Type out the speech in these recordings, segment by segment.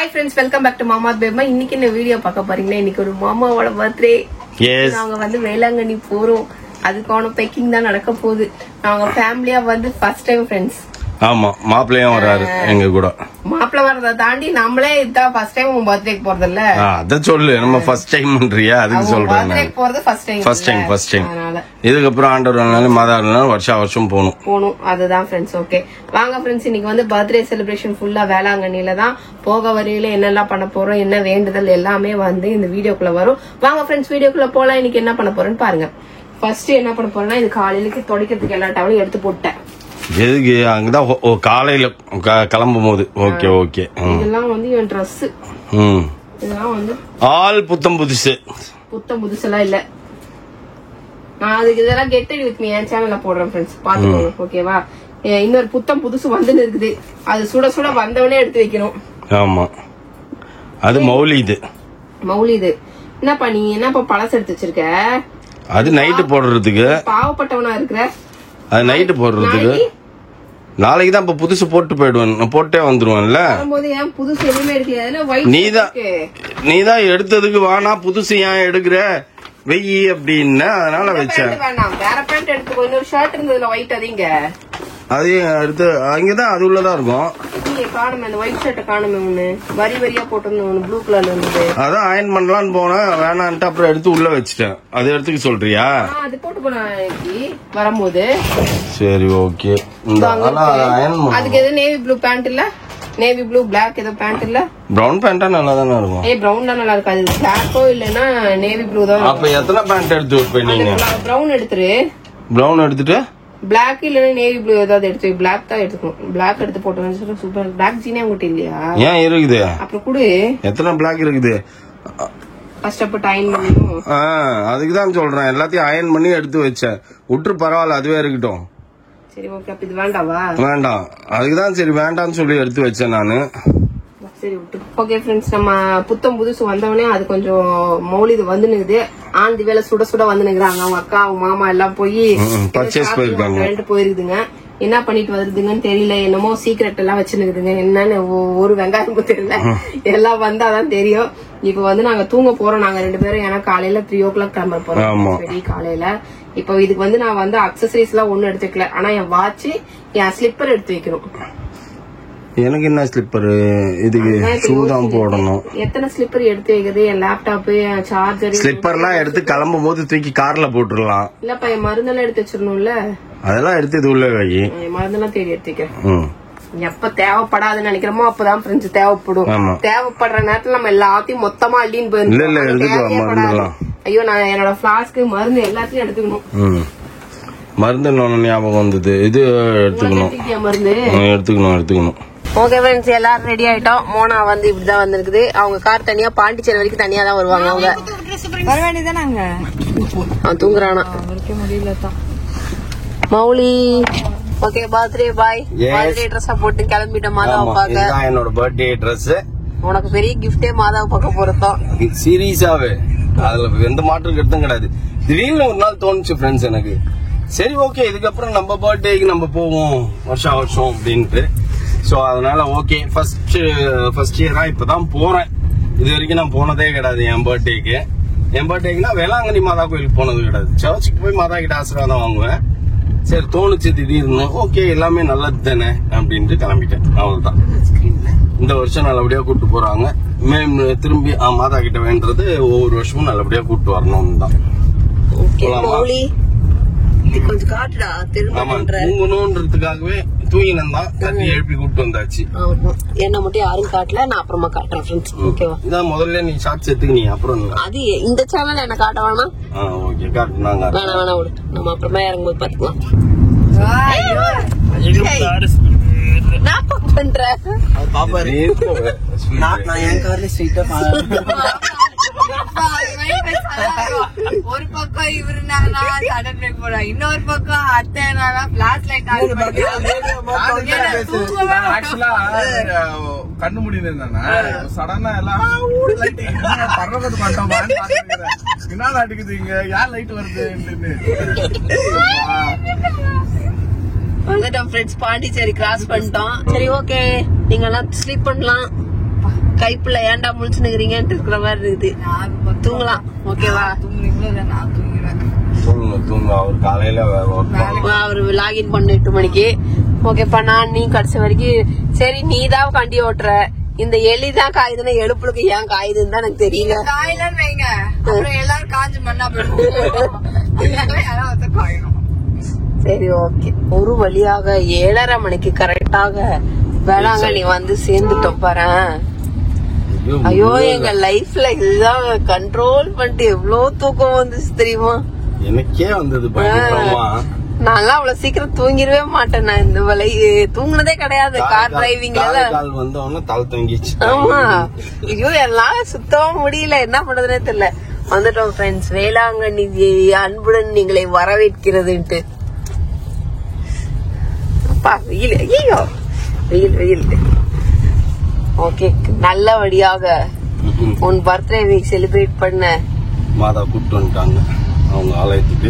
Hi friends, welcome back to Mama's Baby. இன்னைக்கு இந்த video பார்க்க போறீங்கன்னா இன்னைக்கு ஒரு மாமாவோட பர்த்டே. நாங்க வந்து வேளாங்கண்ணி போறோம். அதுக்கான பேக்கிங் தான் நடக்க போகுது. நாங்க ஃபேமிலியா வந்து ஃபர்ஸ்ட் டைம் ஃப்ரெண்ட்ஸ். ஆமா, மாப்பிள்ளையும் வராரு எங்க கூட. மாப்பிள்ளை வரத தாண்டி நம்மளே இதான் ஃபர்ஸ்ட் டைம் உங்க பர்த்டேக்கு போறது இல்ல. அத சொல்லு, நம்ம ஃபர்ஸ்ட் டைம்ன்றியா? அதுக்கு சொல்றேன். பர்த்டேக்கு போறது ஃபர்ஸ்ட் டைம். இதுக்கு அப்புறம் ஆண்டவரால மாதானால வருஷம் போணும். அதுதான் ஃப்ரெண்ட்ஸ். ஓகே வாங்க ஃப்ரெண்ட்ஸ், இன்னைக்கு வந்து பர்த்டே செலிப்ரேஷன் ஃபுல்லா வேளாங்கண்ணில தான். போக வரையில என்னெல்லாம் பண்ண போறோம், என்ன வேண்டுதல் எல்லாமே வந்து இந்த வீடியோக்குள்ள வரும். வாங்க ஃப்ரெண்ட்ஸ் வீடியோக்குள்ள போலாம். இன்னைக்கு என்ன பண்ண போறேன்னு பாருங்க. ஃபர்ஸ்ட் என்ன பண்ண போறேன்னா, இது காலையில துடைக்கிறதுக்கு எல்லா டவலையும் எடுத்து போட்டேன். எதுக்கு? அங்கதான் காலையில கிளம்பும் போது. Okay okay. இதெல்லாம் வந்து என் ட்ரெஸ். இதெல்லாம் வந்து ஆல் புத்தம் புதுசெல்லாம் இல்ல. நான் அதுக்கு இதெல்லாம் கெட் ரெடி வித் மீ என் சேனல்ல போடுறேன் ஃப்ரெண்ட்ஸ், பாத்துக்கோங்க. ஓகேவா? இன்னொரு புத்தம் புதுசு வந்துன்னு இருக்குது. அது சுட சுட வந்தவனே எடுத்து வைக்கணும். ஆமா, அது மௌலிது. என்னப்பா நீ என்னப்பா பழசு எடுத்து வச்சிருக்க? அது நைட்டு போடுறதுக்கு. பாவப்பட்டவனா இருக்கிற. அது நைட்டு போடுறதுக்கு. நாளைக்கு தான் இப்ப புதுசு போட்டு போயிடுவேன். போட்டே வந்துருவேன்ல. புதுசு எதுவுமே எடுக்கல. நீதான் எடுத்ததுக்கு வானா புதுசு ஏன் எடுக்கிற வெயி அப்படின்னு அதனால வச்சேன். வேற பேண்ட் எடுத்துக்கோ. இன்னொரு ஷர்ட் இருந்ததுல ஒயிட், அதிங்க அதையும் எடுத்து அங்கதான் அது உள்ளதான் இருக்கும். காணுமே அந்த ஒயிட் ஷர்ட் காணுமே. ஒண்ணு வரி வரியா போட்டிருந்தோம், ப்ளூ கலர்ல இருந்தது. அதான் அயன் பண்ணலான்னு போனேன், வேணான்ட்டு அப்புறம் எடுத்து உள்ள வச்சுட்டேன். அது எடுத்துக்க சொல்றியா? அது போட்டு போனா வரும்போது. சரி ஓகே. அதுக்கு எது நேவி ப்ளூ பேண்ட் இல்ல? நேவி ப்ளூ பிளாக் ஏதோ பேண்ட் இல்ல? பிரவுன் பேண்டா நல்லா தானே இருக்கும். பிரவுன் நல்லா இருக்காது. பிளாக்கோ இல்லன்னா நேவி ப்ளூ தான். அப்ப எத்தனை பேண்ட் எடுத்து வைப்ப நீங்க? பிரவுன் எடுத்துரு. பிரவுன் எடுத்துட்டு பிளாக் இல்லன்னா நேவி ப்ளூ ஏதாவது எடுத்து. பிளாக் தான் எடுத்துக்கணும். பிளாக் எடுத்து போட்டோம்னு சூப்பர். பிளாக் ஜீனே உங்ககிட்ட இல்லையா? ஏன் இருக்குது? அப்புறம் கூட எத்தனை பிளாக் இருக்குது? கஷ்டப்பட்டு அயன் பண்ணணும். அதுக்குதான் சொல்றேன், எல்லாத்தையும் அயன் பண்ணி எடுத்து வச்சேன். விட்டுரு, பரவாயில்ல, அதுவே இருக்கட்டும். சரி ஓகே. அப்ப இது வேண்டாவா? வேண்டாம். அதுக்குதான் சரி வேண்டாம்னு சொல்லி எடுத்து வச்சேன் நானு. சரி விட்டு. ஓகே ஃப்ரெண்ட்ஸ், நம்ம புத்தம் புதுசு வந்தவனே அது கொஞ்சம் மௌலிது வந்துனுக்குது. ஆண்டி வேலை சுட சுட வந்துனுக்குறாங்க. அவங்க அக்கா அவங்க மாமா எல்லாம் போய் பர்ச்சேஸ் போயிருக்குதுங்க. என்ன பண்ணிட்டு வருதுங்கன்னு தெரியல. என்னமோ சீக்ரெட் எல்லாம் வச்சுனுக்குதுங்க. என்னன்னு ஒரு வெங்காயம் தெரியல. எல்லாம் வந்தாதான் தெரியும். இப்ப வந்து நாங்க தூங்க போறோம் நாங்க 2 பேரும். ஏன்னா காலையில 3 o'clock கிளம்ப போறோம். சரி காலையில. இப்போ இதுக்கு வந்து நான் வந்து அக்சசரிஸ் எல்லாம் ஒண்ணும் எடுத்துக்கல. ஆனா என் வாட்ச், என் ஸ்லிப்பர் எடுத்து வைக்கணும். எனக்கு என்ன ஸ்லிப்பர்? இதுக்கு ஷூ தான் போடணும். எத்தனை ஸ்லிப்பர் எடுத்து வைக்கிறது? என் லேப்டாப், என் சார்ஜர். ஸ்லிப்பர் எல்லாம் எடுத்து கிளம்பும் போது தூக்கி கார்ல போட்டுடலாம். இல்லப்பா, என் மருந்தெல்லாம் எடுத்து வச்சிடணும்ல. அதெல்லாம் எடுத்து இது உள்ள வை. மருந்தெல்லாம் தேடி எடுத்துக்கிறேன். எப்ப தேவைப்படாதுன்னு நினைக்கிறோமோ அப்பதான் ஃப்ரெண்ட்ஸ் தேவைப்படும். தேவைப்படுற நேரத்துல நம்ம எல்லாத்தையும் மொத்தமா அள்ளின்னு போயிருந்தோம். ஐயோ, நான் என்னோட பிளாஸ்க் மருந்து எல்லாத்தையும் எடுத்துக்கணும். மருந்து ஞாபகம் வந்தது. இது எடுத்துக்கணும். மருந்து எடுத்துக்கணும். ஓகே ஃப்ரெண்ட்ஸ், எல்லாரும் ரெடி ஆயிட்டோம். மோனா வந்து இப்படிதான் வந்திருக்குது. அவங்க கார் தனியா, பாண்டிச்சேரி வரைக்கும் தனியா தான் வருவாங்க. அவங்க வர வேண்டியதானாங்க. தூங்குறானா முடியலதான் Mouli. Okay, birthday boy. Birthday dress போட்டு கிளம்பிட்டோம் மாதாவை பார்க்க. என்னோட பர்த்டே ட்ரெஸ். உனக்கு பெரிய கிஃப்டே மாதாவை பார்க்க போறோம். சீரியஸாவே அதுல எந்த மாற்றம் கருத்தும் கிடையாது. திடீர்னு ஒரு நாள் தோணுச்சு ஃப்ரெண்ட்ஸ் எனக்கு, சரி ஓகே இதுக்கப்புறம் நம்ம பர்த்டேக்கு நம்ம போவோம் வருஷம் அப்படின்ட்டு. சோ அதனால ஓகே, ஃபர்ஸ்ட் இயரா இப்பதான் போறேன். இது வரைக்கும் நான் போனதே கிடையாது என் பர்த்டேக்கு. என் பர்த்டேக்குனா வேளாங்கண்ணி மாதா கோயிலுக்கு போனது கிடையாது. சர்ச்சுக்கு போய் மாதா கிட்ட ஆசீர்வாதம் வாங்குவேன். சரி தோணுச்சு திடீர்னு, ஓகே எல்லாமே நல்லது தானே அப்படின்ட்டு கிளம்பிட்டேன். அவ்வளவுதான். இந்த வருஷம் நல்லபடியா கூப்பிட்டு போறாங்க. திரும்பி மாதா கிட்ட வேண்டது ஒவ்வொரு வருஷமும் நல்லபடியா கூப்பிட்டு வரணும்னு தான். கொஞ்சம் காட்டுடா. தூங்கணும்ன்றதுக்காகவே தூங்கினந்தான் தண்ணி எழுப்பி கூப்பிட்டு வந்தாச்சு. என்ன மட்டும் யாரும் காட்டல, நான் அப்புறமா காட்டுறேன் ஃப்ரெண்ட்ஸ். ஓகேவா? இதான் முதல்ல நீ ஷார்ட்ஸ் எடுத்துக்கினீ, அப்புறம் அது இந்த சேனல் என்ன காட்ட வேணாம். ஓகே காட்டு. நாங்க வேணாம் விடு, நம்ம அப்புறமா இறங்கும்போது பாத்துக்கலாம். நான் பண்றேன் ஒரு பக்கம் இவரு சடன் பிரேக் போறா, இன்னொரு பக்கம் அத்தை பிளாஷ் லைட் கண்ணு முடியுது. சடனா எல்லாம் பறவை மாட்டோம். என்ன அடிக்குது இங்க, யார் லைட் வருது? வந்துட்டோம் ஃப்ரெண்ட்ஸ், பாண்டிச்சேரி கிராஸ் பண்ணிட்டோம். சரி ஓகே, நீங்க எல்லாம் ஸ்லீப் பண்ணலாம். கைப்புல ஏன்டா முழிச்சுனுக்குறீங்கன்னு இருக்கிற மாதிரி இருக்குது. தூங்கலாம். ஓகேவா? தூங்குறீங்களோ இல்ல நான் தூங்குறேன். தூங்க அவர் காலையில அவரு லாகின் பண்ண 8 மணிக்கு. ஓகேப்பா, நான் நீ கடைசி வரைக்கும் சரி. நீ தான் வண்டி ஓட்டுற, இந்த எலிதான் காயுதுன்னா எழுப்புளுக்கு ஏன் காயுதுன்னு தான் எனக்கு தெரியல. காயலன்னு வைங்க, அப்புறம் எல்லாரும் காஞ்சு மண்ணா போயிடும். யாராவது காயணும். சரி, ஓகே. ஒரு வழியாக 7:30 மணிக்கு கரெக்டாக வேளாங்கண்ணி வந்து சேர்ந்துட்டோம் பாரு. ஐயோ, எங்க லைஃப்ல இதுதான் கண்ட்ரோல் பண்ணிட்டு எவ்வளவு தூக்கம் வந்துச்சு தெரியுமா? எனக்கே வந்தது பயங்கரமா. நான்லாம் அவ்வளவு சீக்கிரம் தூங்கிடவே மாட்டேன். நான் இந்த வலை தூங்குனதே கிடையாது. கார் டிரைவிங்ல வந்தவொடனே தலை தூங்கிச்சு. ஆமா. ஐயோ, எல்லாம் சுத்தமா முடியல. என்ன பண்றதுனே தெரியல. வந்துட்டோம் ஃப்ரெண்ட்ஸ். வேளாங்கண்ணி அன்புடன் நீங்களை வரவேற்கிறதுன்ட்டு. அப்பா வெயில், ஐயோ வெயில் வெயில். ஓகே, நல்லபடியாக உன் பர்த்டே வீக் செலிப்ரேட் பண்ண மாதா கூப்பிட்டு வந்துட்டாங்க அவங்க ஆலயத்துக்கு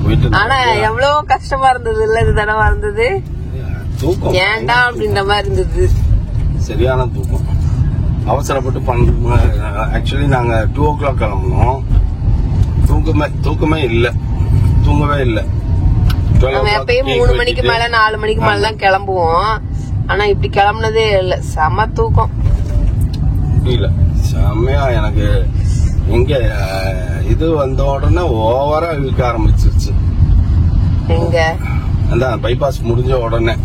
போயிட்டு. ஆனா எவ்வளவு கஷ்டமா இருந்தது இல்ல? இது தடவை இருந்தது தூக்கம் ஏன்டா அப்படின்ற மாதிரி இருந்தது. சரியான தூக்கம். அவசரப்பட்டு ஆக்சுவலி நாங்க 2 o'clock கிளம்பணும். தூக்கமே இல்ல, தூங்கவே இல்ல. நம்ம எப்பயும் 3 மணிக்கு மேல 4 மணிக்கு மேல தான் கிளம்புவோம். ஆனா இப்படி கிளம்புனதே இல்ல. செம தூக்கம். இல்ல செம்மையா எனக்கு எங்க இது வந்த உடனே ஓவரா இழுக்க ஆரம்பிச்சிருச்சு. எங்க அந்த பைபாஸ் முடிஞ்ச உடனே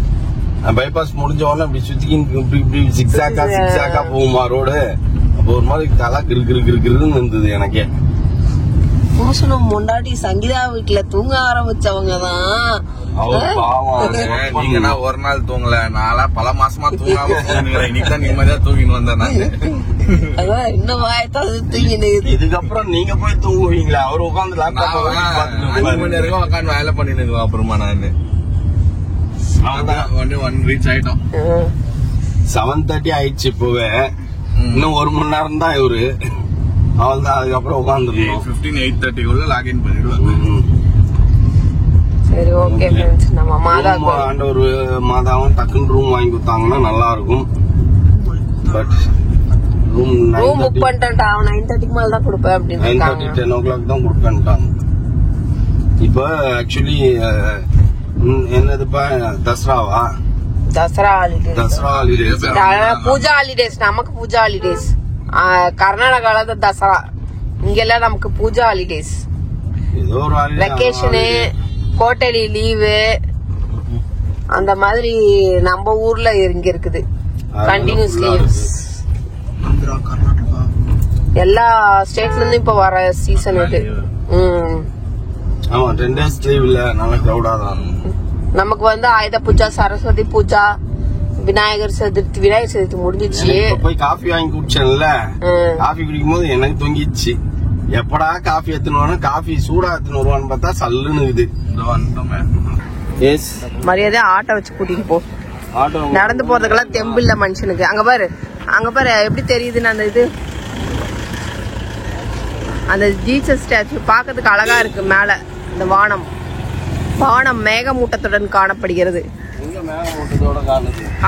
இப்படி சுத்திக்கின்னு இப்படி சிக்ஸாக்கா போகுமா ரோடு. அப்போ ஒரு மாதிரி தலா கிருன்னு இருந்தது எனக்கே. பூசணும் முன்னாடி சங்கீதா வீட்டுல தூங்க ஆரம்பிச்சவங்கதான். நீங்கன்னா ஒரு நாள் தூங்கல, நாளா பல மாசமா தூங்காம இன்னைக்குதான் நிம்மதியா தூங்கின்னு வந்தேன். அதான் இன்னும் வாயத்தாவது தூங்கினு. இதுக்கப்புறம் நீங்க போய் தூங்குவீங்களா? அவரு உட்காந்து 5 மணி நேரம் உட்காந்து வேலை பண்ணிட்டு இருக்கோம். அப்புறமா நான் ரீச் ஆயிட்டோம். 7:30 ஆயிடுச்சு. இப்பவே இன்னும் 1 மணி நேரம் தான் இவரு. அவள் தான் அதுக்கப்புறம் உட்காந்துருந்தோம். 8:30 லாகின் பண்ணிடுவாங்க. சரி, ஓகே ஃப்ரெண்ட்ஸ். நம்ம ஆண்டவர் மாதாவும் டக்குன்னு ரூம் வாங்கி கொடுத்தாங்கன்னா நல்லா இருக்கும். பட் ரூம் புக் பண்ணிட்டேன்டா. அவன் 9:30 மேல தான் கொடுப்பேன் அப்படின்னு 9:30 10 o'clock தான் கொடுப்பேன்ட்டாங்க. இப்ப ஆக்சுவலி என்னதுப்பா, தசராவா? Dasara holidays, Puja holidays. நமக்கு பூஜா ஹாலிடேஸ். கர்நாடகால தான் தசரா. இங்கெல்லாம் நமக்கு பூஜா ஹாலிடேஸ். ஏதோ ஒரு வெக்கேஷனு, கோட்டலி லீவு, அந்த மாதிரி நம்ம ஊர்ல இங்க இருக்குது. கண்டினியூஸ் லீவ்ஸ் எல்லா ஸ்டேட்ல இருந்தும் இப்ப வர சீசன் இது. ஆமா, 10 days லீவ் இல்ல, நல்ல கிரௌடா தான். நமக்கு வந்து ஆயுத பூஜா, சரஸ்வதி பூஜா, விநாயகர் சதுர்த்தி முடிஞ்சிச்சு. போய் காஃபி வாங்கி குடிச்சேன்ல, காஃபி குடிக்கும் போது எனக்கு தொங்கிச்சு. எப்படா காஃபி எடுத்துன்னு காஃபி சூடா எடுத்துன்னு வருவான்னு பார்த்தா சல்லுன்னு இது. மரியாதை ஆட்டோ வச்சு கூட்டிட்டு போ. நடந்து போறதுக்கெல்லாம் தெம்பு இல்ல மனுஷனுக்கு. அங்க பாரு எப்படி தெரியுதுன்னு அந்த இது. அந்த ஜீசஸ் ஸ்டாச்சு பாக்கிறதுக்கு அழகா இருக்கு. மேல இந்த வானம் மேகமூட்டத்துடன் காணப்படுகிறது.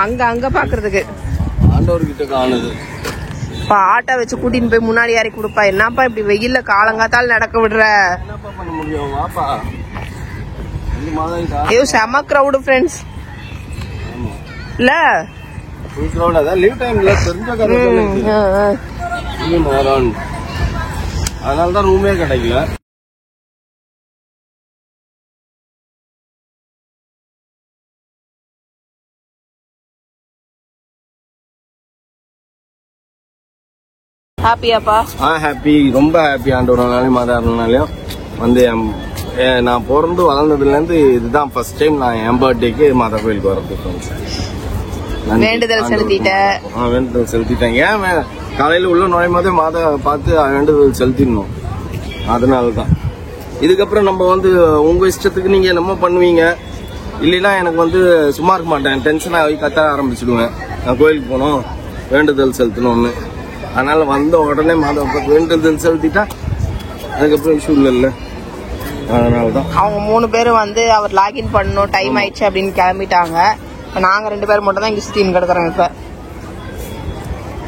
அங்க பாக்குறதுக்கு ஆண்டவர்கிட்ட காணுது. ஆட்டோ வச்சு கூட்டின்னு போய் முன்னாடி யாரி கொடுப்பா. என்னப்பா இப்படி வெயில்ல காலங்காத்தால நடக்க விடுற? என்னப்பா பண்ண முடியும்? வாப்பா. ஐயோ, செம கிரௌடு ஃப்ரெண்ட்ஸ். இல்ல ஃபுல் கிரௌட். அதான் லீவ் டைம்ல தெரிஞ்ச கதை. அதனால தான் ரூமே கிடைக்கல. ஹாப்பியாப்பா? ஹாப்பி, ரொம்ப ஹாப்பி. ஆண்டவராலையும் மாதாரனாலையும் வந்து நான் பிறந்து வளர்ந்ததுலேருந்து இதுதான் ஃபர்ஸ்ட் டைம் நான் என் பர்த்டேக்கு மாதா கோயிலுக்கு வரது. வேண்டுதல் செலுத்திட்டேன். ஏன் காலையில உள்ள நுழையும் போதே மாதா பார்த்து வேண்டுதல் செலுத்திடணும். அதனால தான். இதுக்கப்புறம் நம்ம வந்து உங்க இஷ்டத்துக்கு நீங்க என்னமோ பண்ணுவீங்க. இல்லைன்னா எனக்கு வந்து சும்மா இருக்க மாட்டேன். டென்ஷன் ஆகி கத்த ஆரம்பிச்சிடுவேன். நான் கோயிலுக்கு போகணும், வேண்டுதல் செலுத்தணும்னு. அதனால வந்த உடனே மாதா வேண்டுதல் செலுத்திட்டா அதுக்கப்புறம் இஷ்யூ இல்ல. அதனாலதான் அவங்க 3 பேரும் வந்து அவர் லாகின் பண்ணணும், டைம் ஆயிடுச்சு அப்படின்னு கிளம்பிட்டாங்க. நாங்க 2 பேரும் மட்டும் தான் இங்க சுத்தின்னு கிடக்குறோம். இப்ப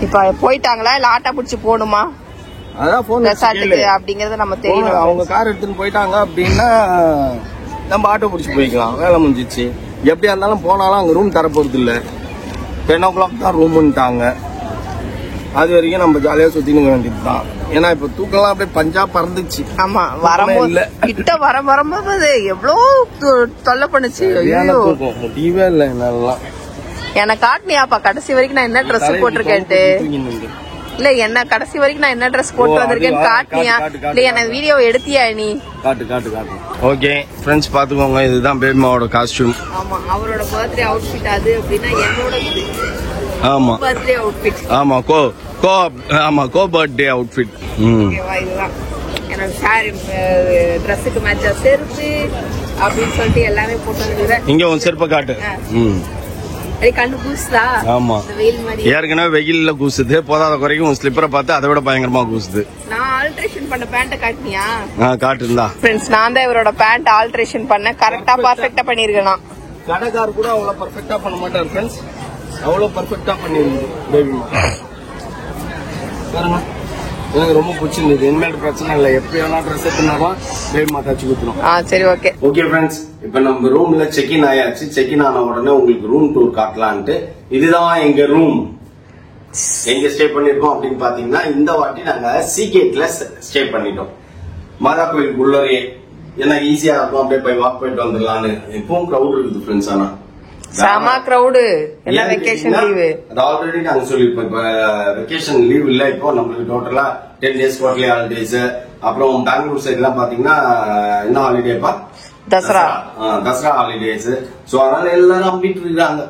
இப்ப போயிட்டாங்களா இல்ல ஆட்டோ பிடிச்சி போகணுமா அதான் போன் ரெசார்ட்டுக்கு அப்படிங்கறது நம்ம தெரியணும். அவங்க கார் எடுத்துன்னு போயிட்டாங்க அப்படின்னா நம்ம ஆட்டோ பிடிச்சி போய்க்கலாம், வேலை முடிஞ்சிச்சு. எப்படியா இருந்தாலும் போனாலும் அங்க ரூம் தரப்போறது இல்ல, 10 o'clock தான் ரூம்ட்டாங்க. அது வரைக்கும் நம்ம ஜாலியா சுத்தினுங்க வேண்டியது தான். ஏன்னா இப்ப தூக்கம்லாம் அப்படியே பஞ்சா பறந்துச்சு. ஆமா, வரும்போது கிட்ட வரும்போது எவ்வளவு தொல்லை பண்ணுச்சு. முடியவே இல்லை என்னாலாம். எனக்கு காட்டினியாப்பா கடைசி வரைக்கும் நான் என்ன ட்ரெஸ் போட்டிருக்கேன்ட்டு? இல்ல என்ன கடைசி வரைக்கும் நான் என்ன ட்ரெஸ் போட்டு வந்திருக்கேன்னு காட்டினியா? இல்ல என்ன வீடியோ எடுத்தியா நீ? காட்டு. ஓகே ஃப்ரெண்ட்ஸ், பாத்துக்கோங்க, இதுதான் பேபிமாவோட காஸ்டியூம். ஆமா, அவரோட பர்த்டே அவுட்ஃபிட் அது அப்படின்னா என்னோட ஆமா பர்த்டே அவுட்ஃபிட். ஆமா கோ பர்த்டே அவுட்ஃபிட். ஓகேவா, இதுதான் எனக்கு சாரி ட்ரெஸ்ஸுக்கு மேட்சா செருப்பு அப்படின்னு சொல்லிட்டு எல்லாமே போட்டு வந்துருக்கேன். இங்க உன் செருப்பை காட்டு. கண்ணு கூசுதா? ஆமா, வெயில் மாதிரி ஏற்கனவே வெயில்ல கூசுது, போதாத குறைக்கும் உன் ஸ்லிப்பரை பார்த்து அதை விட பயங்கரமா கூசுது. நான் ஆல்ட்ரேஷன் பண்ண பேண்ட காட்டினியா? காட்டுந்தா ஃப்ரெண்ட்ஸ், நான் தான் இவரோட பேண்ட் ஆல்ட்ரேஷன் பண்ண கரெக்டா பர்ஃபெக்ட்டா பண்ணிருக்கேன். கடைக்கார் கூட அவ்வளவு பர்ஃபெக்டா பண்ண மாட்டார் ஃப்ரெண்ட்ஸ், அவ்வளவு பர்ஃபெக்டா பண்ணிருக்கு பேபிமா. பாருங்க, எனக்கு ரொம்ப பிடிச்சிருந்தது. இனிமேல் பிரச்சனை இல்லை, எப்படியெல்லாம் ட்ரெஸ் எடுத்துனாலும் பேபிமா தச்சு கொடுத்துரும். சரி, ஓகே ஓகே ஃப்ரெண்ட்ஸ், இப்ப நம்ம ரூம்ல செக்இன் ஆயாச்சு. செக்இன் ஆன உடனே உங்களுக்கு ரூம் டூர் காட்டலான்ட்டு, இதுதான் எங்க ரூம். எங்க ஸ்டே பண்ணிருக்கோம் அப்படின்னு பாத்தீங்கன்னா, இந்த வாட்டி நாங்க சீகேட்ல ஸ்டே பண்ணிட்டோம், மாதா கோயிலுக்கு உள்ளே. ஏன்னா ஈஸியா இருக்கும், அப்படியே போய் வாக் போயிட்டு வந்துடலான்னு. இப்பவும் கிரௌட் இருக்குது ஃப்ரெண்ட்ஸ். ஆனா செம கிரௌடு, எல்லாம் வெக்கேஷன் லீவு. அது ஆல்ரெடி நாங்க சொல்லிருப்போம். இப்ப வெக்கேஷன் லீவ் இல்ல, இப்போ நம்மளுக்கு டோட்டலா 10 days குவார்டர்லி ஹாலிடேஸ். அப்புறம் பெங்களூர் சைட் எல்லாம் பாத்தீங்கன்னா என்ன ஹாலிடேப்பா? தசரா ஹாலிடேஸ். சோ அதனால எல்லாரும் நம்பிட்டு இருக்காங்க.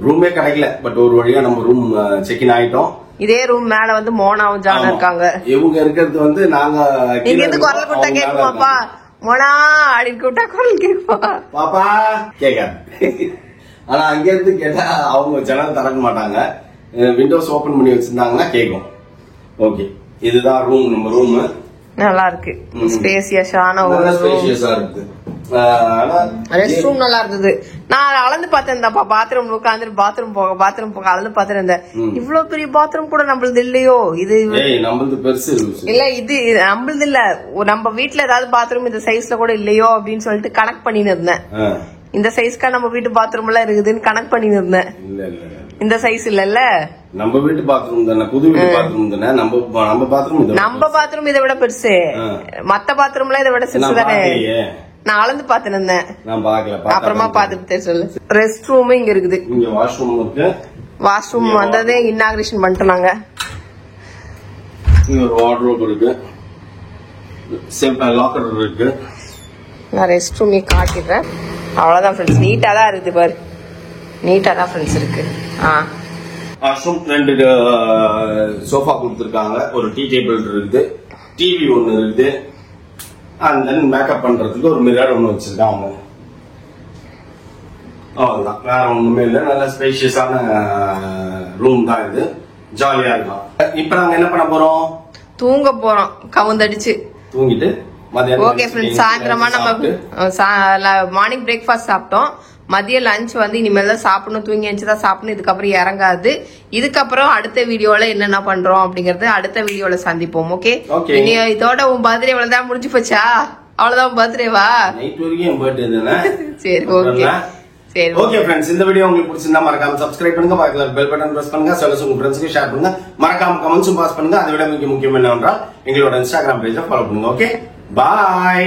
ரூமே கிடைக்கல, பட் ஒரு வழியா நம்ம ரூம் செக்இன் ஆயிட்டோம். இதே ரூம் மேல வந்து மோனாவும் ஜான் இருக்காங்க. இவங்க இருக்கிறது வந்து நாங்க நீங்க எது குரல் கூட்டா கேட்குமாப்பா? மோனா அப்படின்னு கூட்டா குரல் கேட்குமா? பாப்பா கேட்காது. ஆனா அங்க இருந்து கேட்டா அவங்க ஜன்னல் திறக்க மாட்டாங்க, விண்டோஸ் ஓபன் பண்ணி வச்சிருந்தாங்கன்னா கேட்கும். ஓகே, இதுதான் ரூம். நம்ம ரூம் நல்லா இருக்கு, ஸ்பேசியஸான ஒரு ஸ்பேசியஸா இருக்கு. ரெஸ்ட் ரூம் நல்லா இருந்தது. நான் அளந்து பார்த்தேன்ப்பா, பாத்ரூம் உட்காந்து பாத்ரூம் போக அளந்து பார்த்திருந்தேன். இவ்வளவு பெரிய பாத்ரூம் கூட நம்மளது இல்லையோ? இது நம்மளது பெருசு இல்ல, இது நம்மளது இல்ல, நம்ம வீட்டுல ஏதாவது பாத்ரூம் இந்த சைஸ்ல கூட இல்லையோ அப்படின்னு சொல்லிட்டு கனெக்ட் பண்ணின்னு இருந்தேன். இந்த சைஸ்க்கா நம்ம வீட்டு பாத்ரூம் எல்லாம் இருக்குதுன்னு கனெக்ட் பண்ணின்னு இருந்தேன். இந்த சைஸ் இல்லல்ல, நம்ம வீட்டு பாத்ரூம் தானே, புது வீட்டு பாத்ரூம் தானே. நம்ம பாத்ரூம் இதை விட பெருசு, மத்த பாத்ரூம்ல இதை விட சிறுசு தானே. நான் அளந்து பாத்துன்னு இருந்தேன், அப்புறமா பாத்துட்டு சொல்லு. ரெஸ்ட் ரூம் இங்க இருக்குது, வாஷ்ரூம் இருக்கு. வாஷ்ரூம் வந்ததே இன்னாகிரேஷன் பண்ணிட்டோம் நாங்க. ஒரு வார்ட்ரோப் இருக்கு, லாக்கர் இருக்கு. நான் ரெஸ்ட் ரூம் காட்டிடுறேன். அவ்வளவுதான் ஃப்ரெண்ட்ஸ், நீட்டா தான் இருக்குது பாரு, நீட்டா தான் ஃப்ரெண்ட்ஸ் இருக்கு. வாஷ்ரூம் 2 சோஃபா கொடுத்துருக்காங்க, ஒரு டீ டேபிள் இருக்குது, டிவி ஒன்னு இருக்குது, அண்ட் தென் மேக்கப் பண்றதுக்கு ஒரு மிரர் ஒன்னு வச்சிருக்காங்க. அவ்வளவுதான், வேற ஒண்ணுமே இல்லை. நல்ல ஸ்பேஷியஸான ரூம் தான் இது, ஜாலியா இருக்கும். இப்ப நாங்க என்ன பண்ண போறோம்? தூங்க போறோம், கவுந்தடிச்சு தூங்கிட்டு. ஓகே ஃப்ரெண்ட்ஸ், சாயந்தரமா நம்ம மார்னிங் பிரேக்ஃபாஸ்ட் சாப்பிட்டோம். மதிய லஞ்ச் வந்து இனிமேல் தான் சாப்பிடணும், தூங்கி எழுந்துதான் சாப்பிடணும். இதுக்கப்புறம் இறங்காது. இதுக்கப்புறம் அடுத்த வீடியோல என்னென்ன பண்றோம் அப்படிங்கறது அடுத்த வீடியோல சந்திப்போம். ஓகே, இனி இதோட உன் பர்த்டே இவ்வளவுதான் முடிஞ்சு போச்சா? அவ்வளவுதான் பர்த்டேவா? நைட் வரைக்கும் பர்த்டே தானே. சரி, ஓகே சரி, ஓகே ஃப்ரெண்ட்ஸ், இந்த வீடியோ உங்களுக்கு பிடிச்சிருந்தா மறக்காம சப்ஸ்கிரைப் பண்ணுங்க, பக்கத்துல பெல் பட்டன் பிரஸ் பண்ணுங்க, சொல்லுங்க உங்க ஃப்ரெண்ட்ஸ்க்கு ஷேர் பண்ணுங்க, மறக்காம கமெண்ட்ஸும் பாஸ் பண்ணுங்க. அதை விட மிக முக்கியம் என்னவென்றால் எங்களோட இன்ஸ்டாகிராம் பேஜை ஃபாலோ பண்ணுங்க. ஓகே, பாய்.